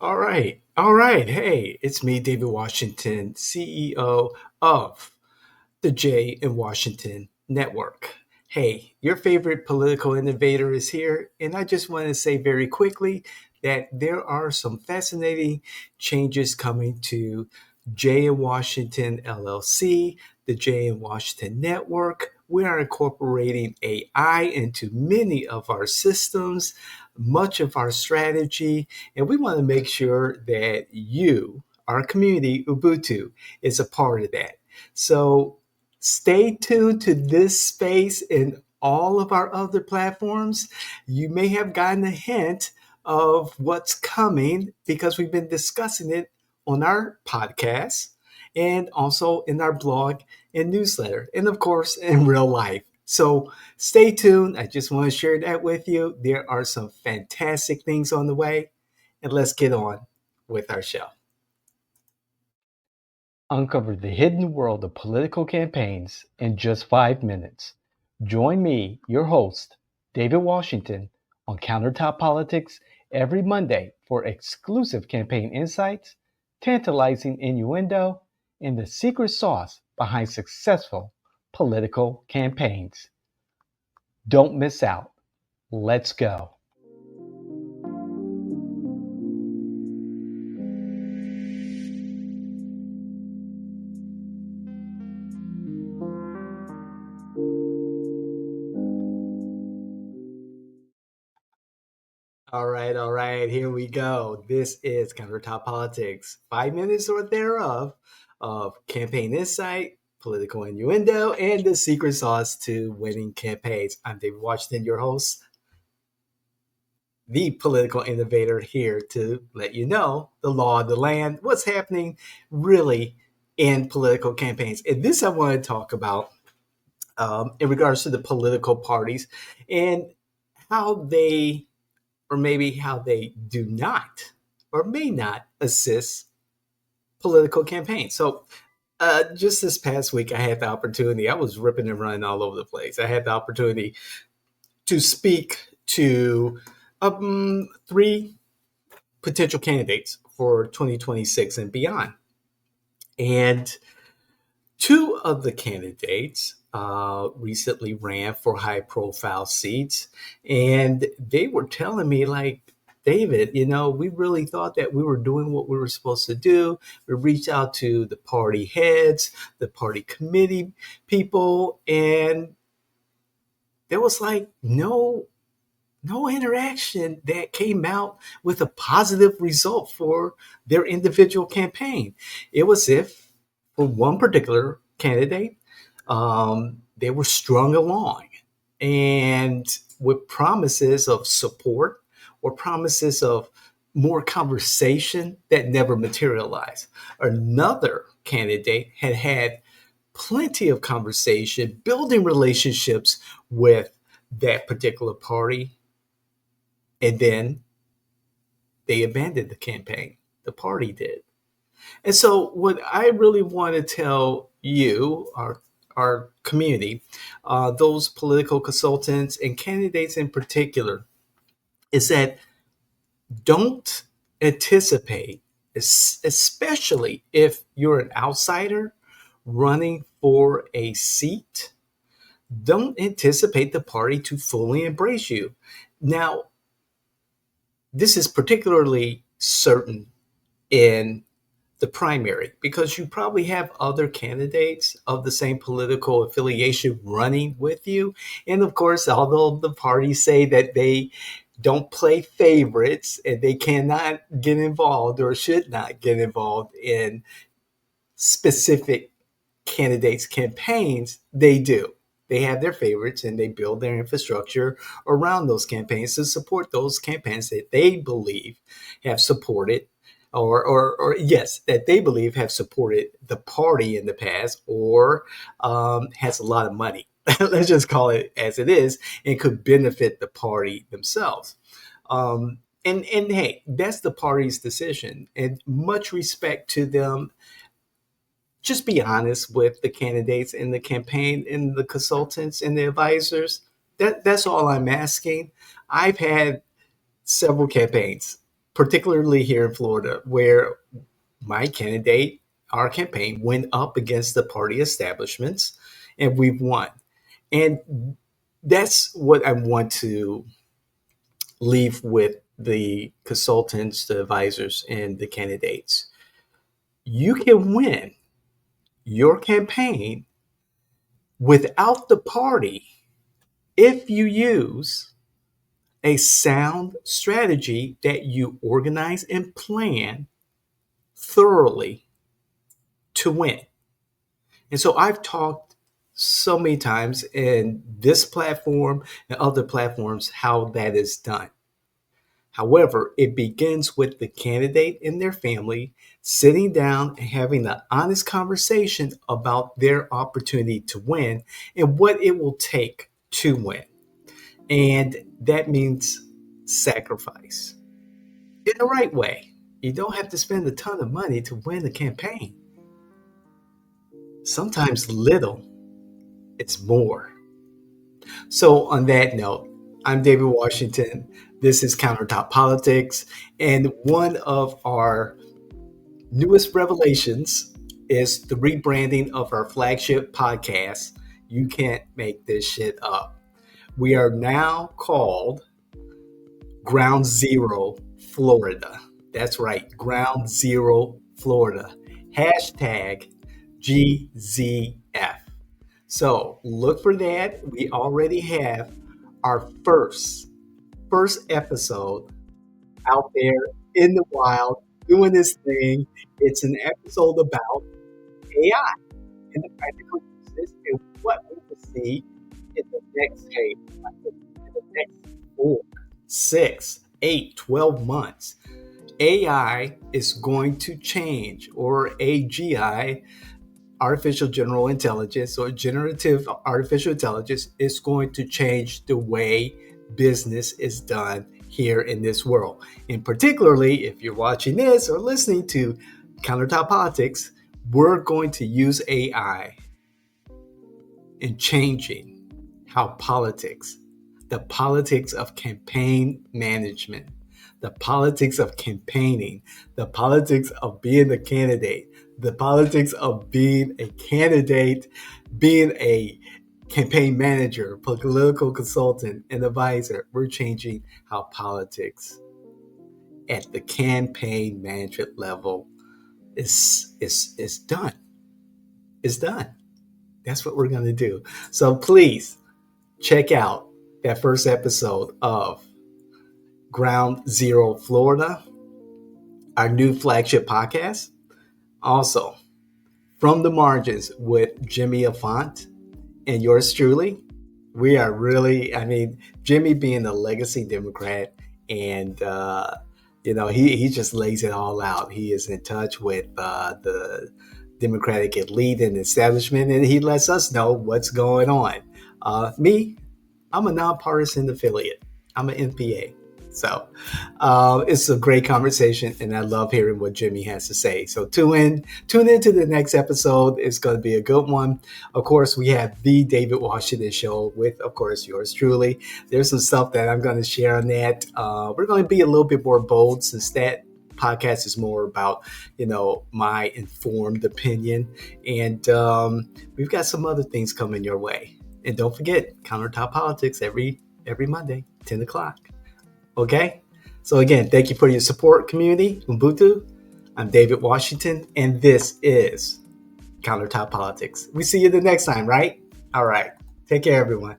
All right. All right. Hey, it's me, David Washington, CEO of the J in Washington Network. Hey, your favorite political innovator is here, and I just want to say very quickly that there are some fascinating changes coming to J in Washington LLC, the J in Washington Network. We are incorporating AI into many of our systems, much of our strategy, and we want to make sure that you, our community, Ubuntu, is a part of that. So stay tuned to this space and all of our other platforms. You may have gotten a hint of what's coming because we've been discussing it on our podcast and also in our blog and newsletter, and of course, in real life. So stay tuned. I just want to share that with you. There are some fantastic things on the way, and let's get on with our show. Uncover the hidden world of political campaigns in just 5 minutes. Join me, your host, David Washington, on Countertop Politics every Monday for exclusive campaign insights, tantalizing innuendo, and the secret sauce behind successful political campaigns. Don't miss out. Let's go. All right, here we go. This is Countertop Politics, 5 minutes or thereof of campaign insight, political innuendo, and the secret sauce to winning campaigns. I'm David Washington, your host, the political innovator, here to let you know the law of the land, what's happening really in political campaigns. And this I want to talk about in regards to the political parties and how they or maybe how they do not or may not assist political campaigns. So, just this past week, I had the opportunity, I was ripping and running all over the place. I had the opportunity to speak to three potential candidates for 2026 and beyond. And two of the candidates recently ran for high profile seats, and they were telling me, like, David, we really thought that we were doing what we were supposed to do. We reached out to the party heads, the party committee people, and there was like no interaction that came out with a positive result for their individual campaign. It was if, for one particular candidate, they were strung along and with promises of support or promises of more conversation that never materialized. Another candidate had plenty of conversation, building relationships with that particular party, and then they abandoned the campaign. The party did. And so, what I really want to tell you, our community, those political consultants and candidates in particular, is that don't anticipate, especially if you're an outsider running for a seat, don't anticipate the party to fully embrace you. Now, this is particularly certain in the primary because you probably have other candidates of the same political affiliation running with you. And of course, although the parties say that they don't play favorites and they cannot get involved or should not get involved in specific candidates' campaigns, they do. They have their favorites and they build their infrastructure around those campaigns to support those campaigns that they believe have supported or yes, that they believe have supported the party in the past or has a lot of money. Let's just call it as it is and could benefit the party themselves. And hey, that's the party's decision, and much respect to them. Just be honest with the candidates in the campaign and the consultants and the advisors. That's all I'm asking. I've had several campaigns particularly here in Florida, where my candidate, our campaign, went up against the party establishments, and we've won. And that's what I want to leave with the consultants, the advisors, and the candidates. You can win your campaign without the party if you use a sound strategy that you organize and plan thoroughly to win. And so I've talked so many times in this platform and other platforms how that is done. However, it begins with the candidate and their family sitting down and having an honest conversation about their opportunity to win and what it will take to win. And that means sacrifice in the right way. You don't have to spend a ton of money to win a campaign. Sometimes little, it's more. So, on that note, I'm David Washington. This is Countertop Politics. And one of our newest revelations is the rebranding of our flagship podcast. You can't make this shit up. We are now called Ground Zero Florida. That's right, Ground Zero Florida. Hashtag GZF. So look for that. We already have our first episode out there in the wild doing this thing. It's an episode about AI and the practical uses and what we will see in the next in the next 4, 6, 8, 12 months. AI is going to change, or AGI, artificial general intelligence or generative artificial intelligence, is going to change the way business is done here in this world. And particularly if you're watching this or listening to Countertop Politics, we're going to use AI in changing how the politics of campaign management, the politics of campaigning, the politics of being a candidate, the politics of being a candidate, being a campaign manager, political consultant, and advisor. We're changing how politics at the campaign management level is done. It's done. That's what we're going to do. So please check out that first episode of Ground Zero Florida, our new flagship podcast. Also, From the Margins with Jimmy Afont and yours truly. We are really, Jimmy being a legacy Democrat, and he just lays it all out. He is in touch with the Democratic elite and establishment, and he lets us know what's going on. Me, I'm a nonpartisan affiliate. I'm an NPA. So it's a great conversation, and I love hearing what Jimmy has to say. So tune into the next episode. It's going to be a good one. Of course, we have the David Washington Show with, of course, yours truly. There's some stuff that I'm going to share on that. We're going to be a little bit more bold since that podcast is more about, my informed opinion. And we've got some other things coming your way. And don't forget, Countertop Politics every Monday, 10 o'clock. Okay? So again, thank you for your support, community. Ubuntu. I'm David Washington, and this is Countertop Politics. We see you the next time, right? All right. Take care, everyone.